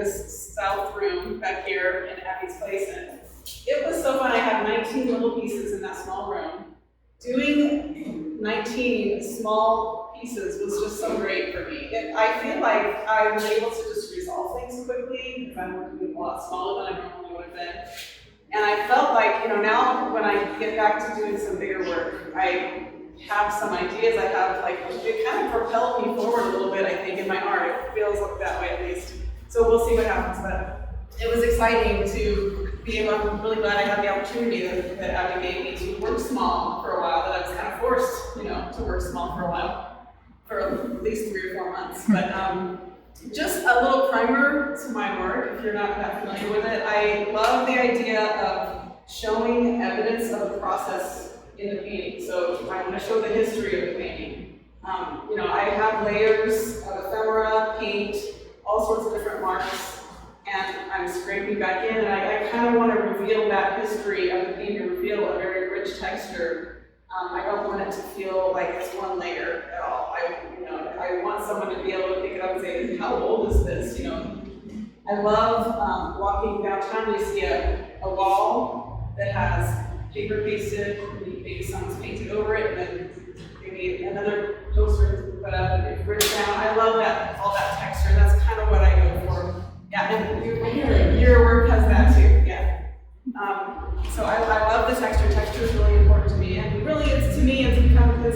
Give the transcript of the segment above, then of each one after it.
this south room back here in Abby's place, and it was so fun. I had 19 little pieces in that small room. Doing 19 small pieces was just so great for me. I feel like I was able to just resolve things quickly because I'm working a lot smaller than I normally would have been. And I felt like, now when I get back to doing some bigger work, I have some ideas. I have it kind of propelled me forward a little bit, I think, in my art. It feels like that way at least. So we'll see what happens. But it was exciting to be able, I'm really glad I had the opportunity that Abby gave me to work small for a while, that I was kind of forced, to work small for a while, for at least 3 or 4 months. But just a little primer to my work, if you're not that familiar with it. I love the idea of showing evidence of the process in the painting. So I want to show the history of the painting. I have layers of ephemera, paint, all sorts of different marks, and I'm scraping back in, and I kind of want to reveal that history of the painting, reveal a very rich texture. I don't want it to feel like it's one layer at all. I want someone to be able to pick it up and say, how old is this? I love walking downtown. You see a wall that has paper pasted, maybe someone's painted over it, and then maybe another poster put up and it's written down. I love that, all that texture. That's kind of what I go for. Yeah, and your work has that too. Yeah. So I love the texture. Texture is really important to me, and really, it's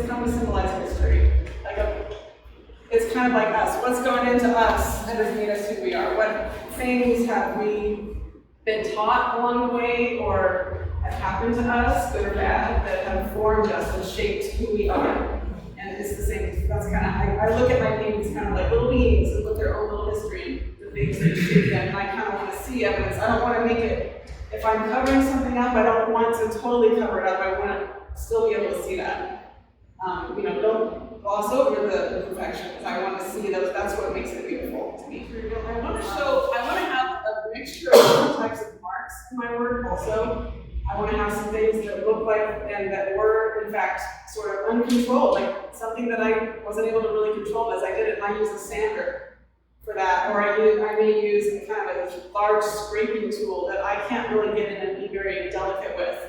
come to symbolize history. It's kind of like us. What's going into us that has made us who we are? What things have we been taught along the way, or have happened to us, good or bad, that have formed us and shaped who we are? And it's the same. That's kind of, I look at my paintings kind of like little beings with their own little history, the things that shape them, and I kind of want to see evidence. I don't want to make it, if I'm covering something up, I don't want to totally cover it up. I want to still be able to see that. Don't gloss over the imperfections. I want to see those. That's what makes it beautiful to me. I want to have a mixture of different types of marks in my work also. I want to have some things that look like and that were, in fact, sort of uncontrolled, like something that I wasn't able to really control as I did it, and I use a sander for that, or I may use a kind of a large scraping tool that I can't really get in and be very delicate with,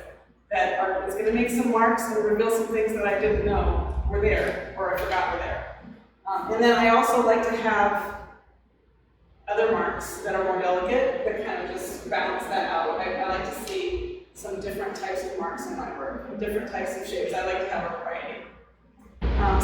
that is going to make some marks and reveal some things that I didn't know were there, or I forgot were there. And then I also like to have other marks that are more delicate that kind of just balance that out. I like to see some different types of marks in my work, and different types of shapes. I like to have a variety.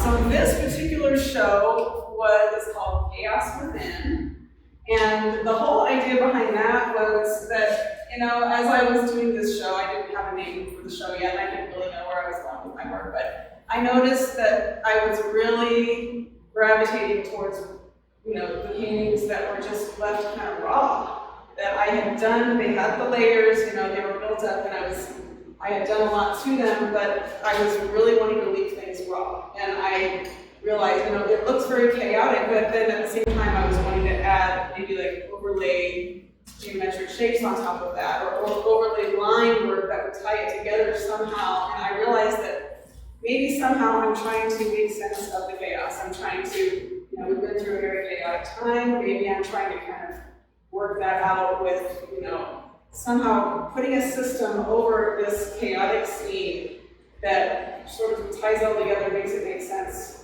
So this particular show was called Chaos Within, and the whole idea behind that was that, as I was doing this show, I didn't have a name for the show yet, and I didn't really know where I was going with my work, but I noticed that I was really gravitating towards, the paintings that were just left kind of raw, that I had done. They had the layers, they were built up, and I had done a lot to them, but I was really wanting to leave things raw. And I realized, it looks very chaotic, but then at the same time, I was wanting to add maybe overlay geometric shapes on top of that, or overlay line work that would tie it together somehow. And I realized that maybe somehow I'm trying to make sense of the chaos. I'm trying to, we've been through a very chaotic time. Maybe I'm trying to kind of work that out with, somehow putting a system over this chaotic scene that sort of ties all together, makes it make sense.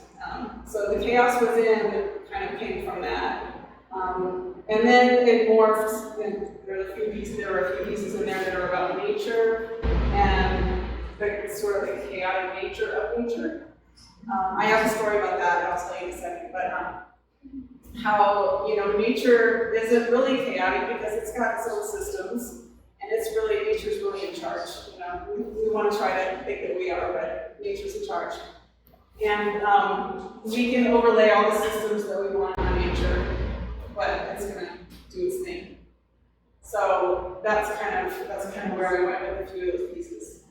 So the chaos within kind of came from that. And then it morphed, and there were a few pieces in there that are about nature and the sort of the chaotic nature of nature. I have a story about that, I'll tell you in a second, but how, nature isn't really chaotic because it's got its own systems, and nature's really in charge. We want to try to think that we are, but nature's in charge. And we can overlay all the systems that we want on nature, but it's going to do its thing. So that's kind of where I went with a few of those pieces.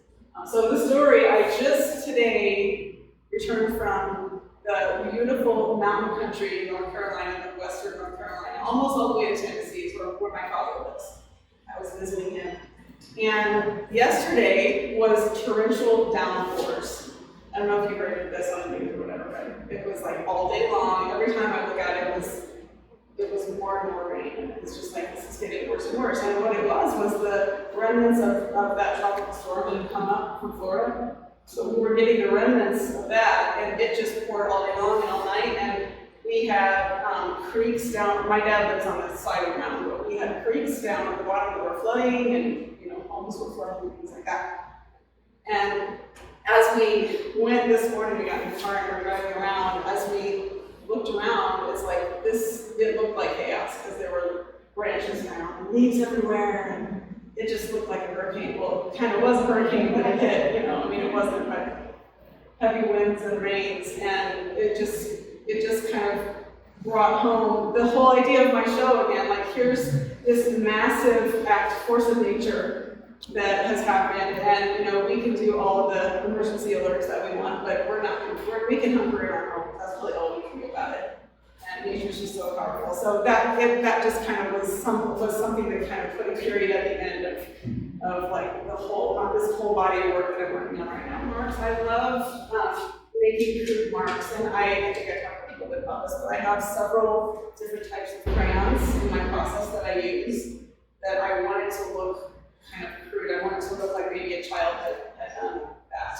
So the story, I just today returned from the beautiful mountain country in North Carolina, western North Carolina, almost all the way to Tennessee, is where my father lives. I was visiting him. And yesterday was torrential downpours. I don't know if you heard of this on the news or whatever, but it was like all day long. Every time I look at it, it was more and more rain. It's just like, this is getting worse and worse. And what it was the remnants of that tropical storm that had come up from Florida. So we were getting the remnants of that, and it just poured all day long and all night. And we had creeks down. My dad lives on the side of the mountain, but we had creeks down at the bottom that were flooding, and homes were flooding and things like that. And as we went this morning, we got in the car and we were driving around. As we looked around, it's like this. It looked like chaos because there were branches down and leaves everywhere, and it just looked like a hurricane. Well, it kind of was a hurricane when it hit. It wasn't like heavy winds and rains, and it just kind of brought home the whole idea of my show again. Like, here's this massive force of nature that has happened, and we can do all of the emergency alerts that we want, but we can hunker in our homes. That's really all we can do about it. And nature's just so powerful. So that just kind of was something that kind of put a period at the end of like this whole body of work that I'm working on right now. Marks, I love making crude marks, and I think I talked a little bit about this, but I have several different types of crayons in my process that I use that I wanted to look kind of crude. I wanted to look like maybe a child had done that.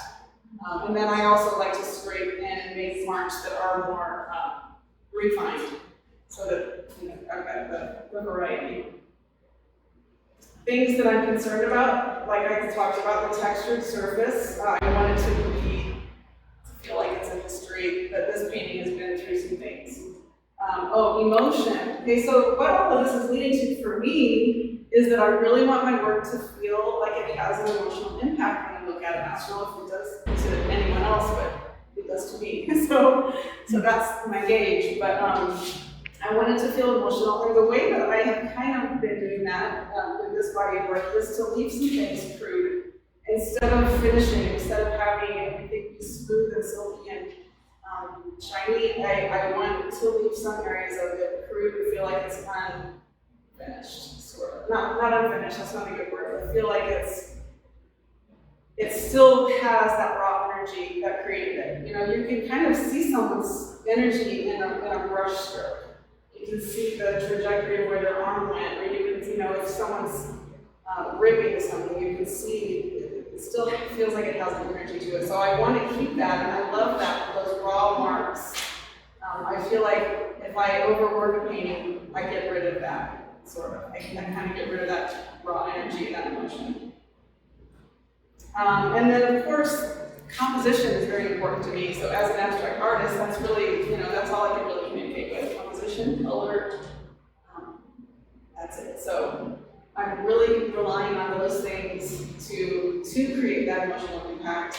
And then I also like to scrape in and make marks that are more refined, so that I've got the variety. Things that I'm concerned about, like I talked about, the textured surface. I wanted to feel like it's a history, that this painting has been through some things. Emotion. Okay, so what all of this is leading to for me is that I really want my work to feel like it has an emotional impact when I look at it. I don't know if it does to anyone else, but it does to me. So that's my gauge. But I wanted to feel emotional, and the way that I have kind of been doing that with this body of work is to leave some things crude. Instead of finishing, instead of having everything be smooth and silky and shiny, I want to leave some areas of it crude and feel like it's unfinished, sort of. Not unfinished, that's not a good word. I feel like it still has that raw energy that created it. You can kind of see someone's energy in a brush stroke. You can see the trajectory of where their arm went, or you can, if someone's ripping something, you can see it still feels like it has an energy to it. So I want to keep that, and I love that, those raw marks. I feel like if I overwork a painting, I get rid of that, sort of. I kind of get rid of that raw energy, that emotion. And then, of course, composition is very important to me. So as an abstract artist, that's really, that's all I can really communicate with. Composition, color, that's it. So I'm really relying on those things to create that emotional impact.